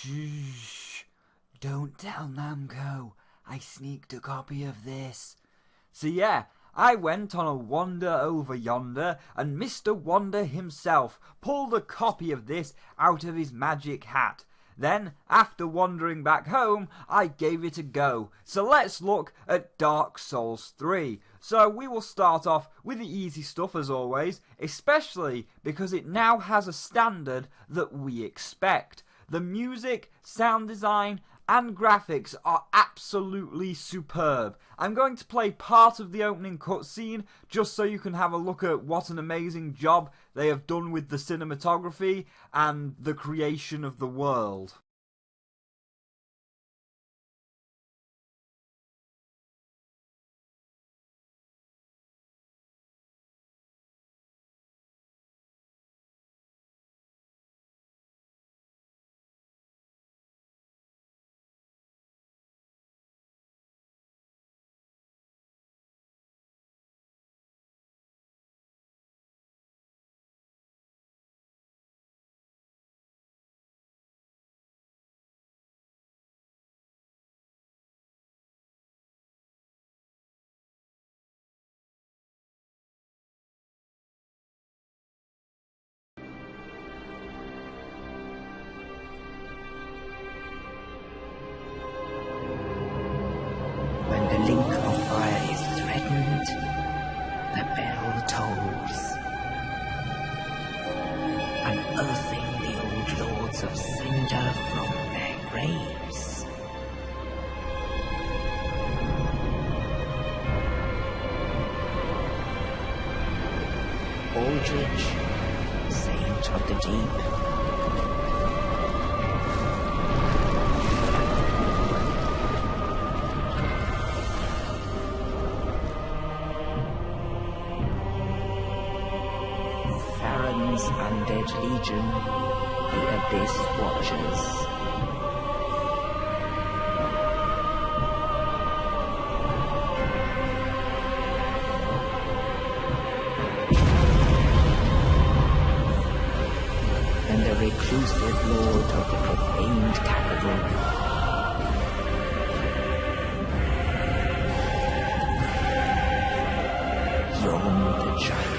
Shh. Don't tell Namco. I sneaked a copy of this. So yeah, I went on a wander over yonder, and Mr. Wonder himself pulled a copy of this out of his magic hat. Then, after wandering back home, I gave it a go. So let's look at Dark Souls 3. So we will start off with the easy stuff as always, especially because it now has a standard that we expect. The music, sound design, and graphics are absolutely superb. I'm going to play part of the opening cutscene just so you can have a look at what an amazing job they have done with the cinematography and the creation of the world. When the link of fire is threatened, the bell tolls, unearthing the old lords of Cinder from their graves. Aldrich, saint of the deep. Undead Legion, the Abyss Watchers. And the reclusive lord of the profaned capital. Yon the Giant.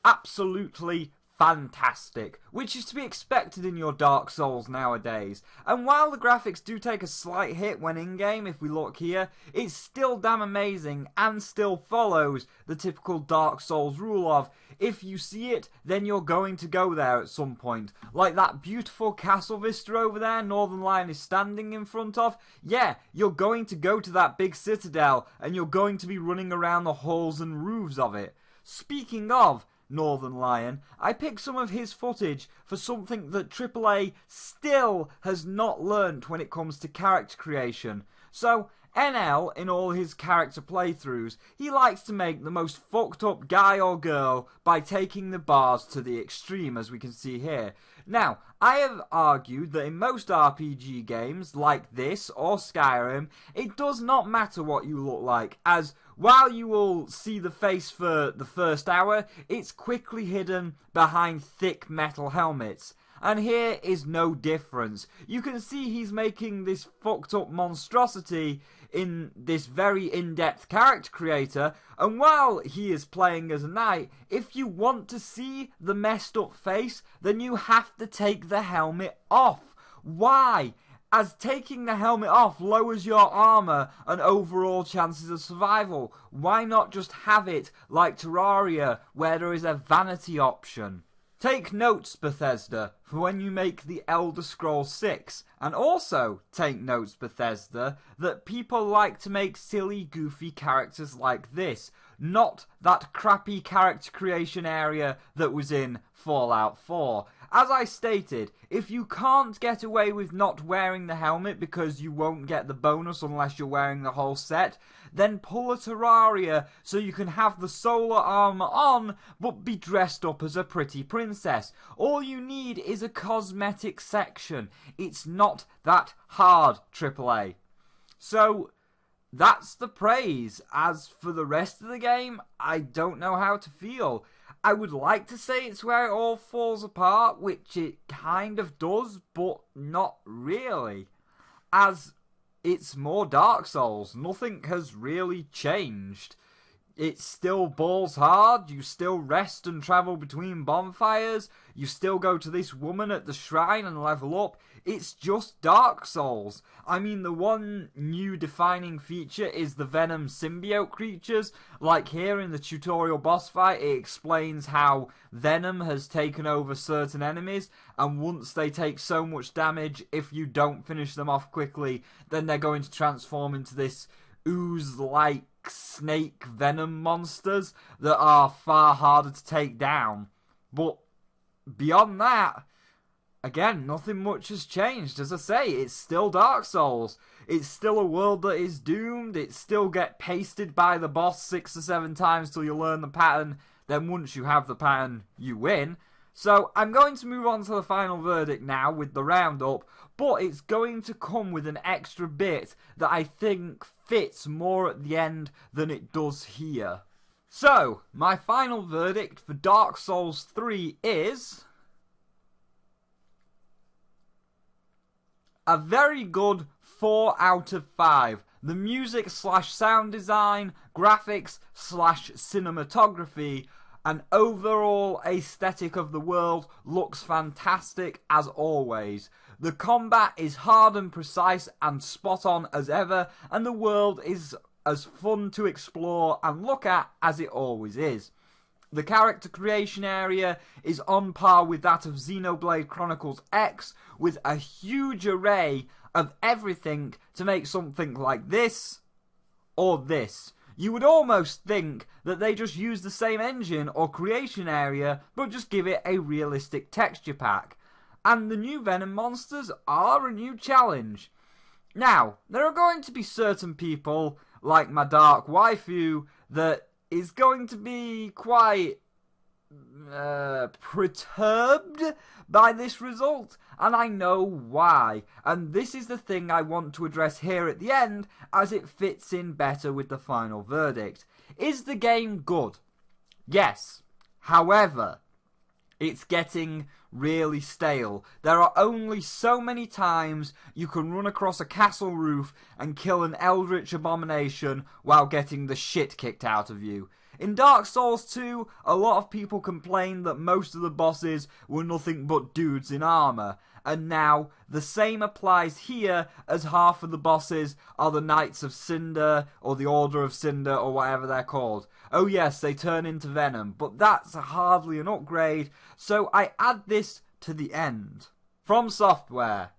Absolutely fantastic, which is to be expected in your Dark Souls nowadays. And while the graphics do take a slight hit when in-game, if we look here, it's still damn amazing and still follows the typical Dark Souls rule of, if you see it, then you're going to go there at some point. Like that beautiful castle vista over there Northern Lion is standing in front of. Yeah, you're going to go to that big citadel and you're going to be running around the halls and roofs of it. Speaking of Northern Lion, I picked some of his footage for something that AAA still has not learnt when it comes to character creation. So, NL, in all his character playthroughs, he likes to make the most fucked up guy or girl by taking the bars to the extreme, as we can see here. Now, I have argued that in most RPG games, like this or Skyrim, it does not matter what you look like, as while you will see the face for the first hour, it's quickly hidden behind thick metal helmets. And here is no difference. You can see he's making this fucked up monstrosity in this very in-depth character creator, and while he is playing as a knight, if you want to see the messed up face, then you have to take the helmet off. Why? As taking the helmet off lowers your armor and overall chances of survival. Why not just have it like Terraria, where there is a vanity option? Take notes, Bethesda, for when you make the Elder Scrolls 6. And also take notes, Bethesda, that people like to make silly, goofy characters like this, not that crappy character creation area that was in Fallout 4. As I stated, if you can't get away with not wearing the helmet because you won't get the bonus unless you're wearing the whole set, then pull a Terraria so you can have the solar armor on but be dressed up as a pretty princess. All you need is a cosmetic section. It's not that hard, AAA. So that's the praise. As for the rest of the game, I don't know how to feel. I would like to say it's where it all falls apart, which it kind of does, but not really. As it's more Dark Souls, nothing has really changed. It's still balls hard, you still rest and travel between bonfires, you still go to this woman at the shrine and level up. It's just Dark Souls. I mean, the one new defining feature is the Venom symbiote creatures. Like here in the tutorial boss fight, it explains how Venom has taken over certain enemies, and once they take so much damage, if you don't finish them off quickly, then they're going to transform into this ooze-like snake venom monsters that are far harder to take down. But beyond that, again, nothing much has changed. As I say, it's still Dark Souls. It's still a world that is doomed. It still get pasted by the boss 6 or 7 times till you learn the pattern. Then once you have the pattern, you win. So I'm going to move on to the final verdict now with the roundup, but it's going to come with an extra bit that I think fits more at the end than it does here. So, my final verdict for Dark Souls 3 is a very good 4 out of 5. The music / sound design, graphics / cinematography, and overall aesthetic of the world looks fantastic as always. The combat is hard and precise and spot on as ever, and the world is as fun to explore and look at as it always is. The character creation area is on par with that of Xenoblade Chronicles X, with a huge array of everything to make something like this or this. You would almost think that they just use the same engine or creation area, but just give it a realistic texture pack. And the new Venom monsters are a new challenge. Now, there are going to be certain people, like my dark waifu, that is going to be quite perturbed by this result, and I know why. And this is the thing I want to address here at the end, as it fits in better with the final verdict. Is the game good? Yes. However, it's getting really stale. There are only so many times you can run across a castle roof and kill an eldritch abomination while getting the shit kicked out of you. In Dark Souls 2, a lot of people complained that most of the bosses were nothing but dudes in armour, and now the same applies here, as half of the bosses are the Knights of Cinder, or the Order of Cinder, or whatever they're called. Oh yes, they turn into Venom, but that's hardly an upgrade, so I add this to the end. From Software,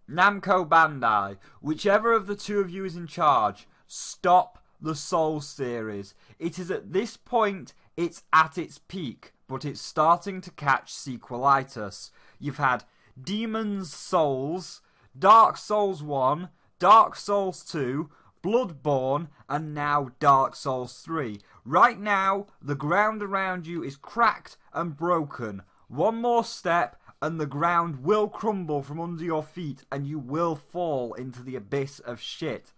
Namco Bandai, whichever of the two of you is in charge, stop the Souls series. It is at this point, it's at its peak, but it's starting to catch sequelitis. You've had Demon's Souls, Dark Souls 1, Dark Souls 2, Bloodborne, and now Dark Souls 3. Right now, the ground around you is cracked and broken. One more step and the ground will crumble from under your feet and you will fall into the abyss of shit.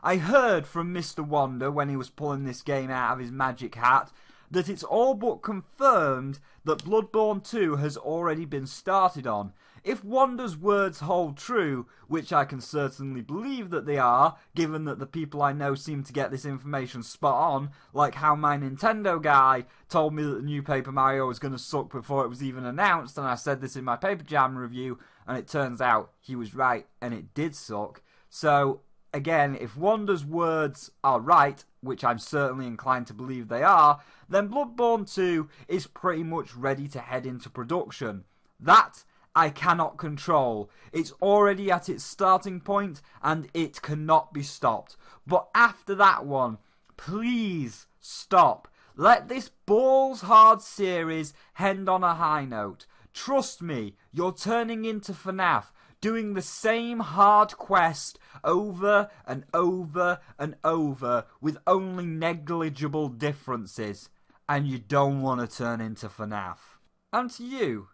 I heard from Mr. Wonder when he was pulling this game out of his magic hat that it's all but confirmed that Bloodborne 2 has already been started on. If Wander's words hold true, which I can certainly believe that they are, given that the people I know seem to get this information spot on, like how my Nintendo guy told me that the new Paper Mario was going to suck before it was even announced, and I said this in my Paper Jam review, and it turns out he was right, and it did suck. So, again, if Wander's words are right, which I'm certainly inclined to believe they are, then Bloodborne 2 is pretty much ready to head into production. That I cannot control. It's already at its starting point and it cannot be stopped. But after that one, please stop. Let this balls hard series end on a high note. Trust me, you're turning into FNAF, doing the same hard quest over and over and over with only negligible differences. And you don't want to turn into FNAF. And to you,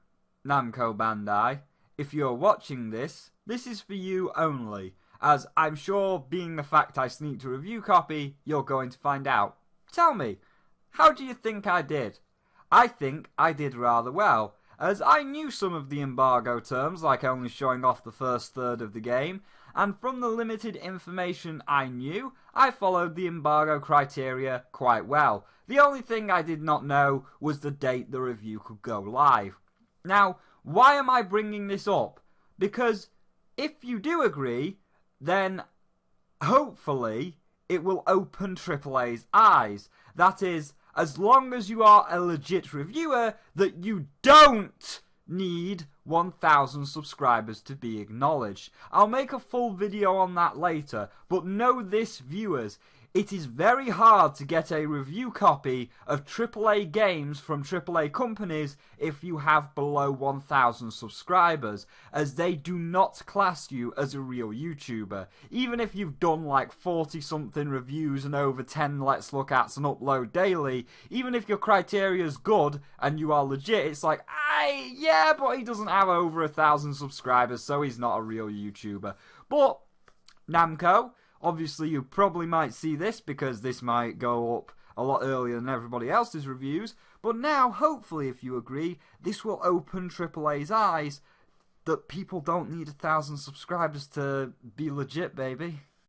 Namco Bandai, if you're watching this, this is for you only, as I'm sure, being the fact I sneaked a review copy, you're going to find out. Tell me, how do you think I did? I think I did rather well, as I knew some of the embargo terms, like only showing off the first third of the game, and from the limited information I knew, I followed the embargo criteria quite well. The only thing I did not know was the date the review could go live. Now, why am I bringing this up? Because if you do agree, then hopefully it will open AAA's eyes. That is, as long as you are a legit reviewer, that you don't need 1,000 subscribers to be acknowledged. I'll make a full video on that later, but know this, viewers, it is very hard to get a review copy of AAA games from AAA companies if you have below 1,000 subscribers, as they do not class you as a real YouTuber. Even if you've done like 40 something reviews and over 10 Let's Look Ats and upload daily, even if your criteria is good and you are legit, it's like, yeah, but he doesn't have over 1,000 subscribers, so he's not a real YouTuber. But Namco, obviously you probably might see this because this might go up a lot earlier than everybody else's reviews, but now, hopefully, if you agree, this will open AAA's eyes that people don't need 1,000 subscribers to be legit, baby.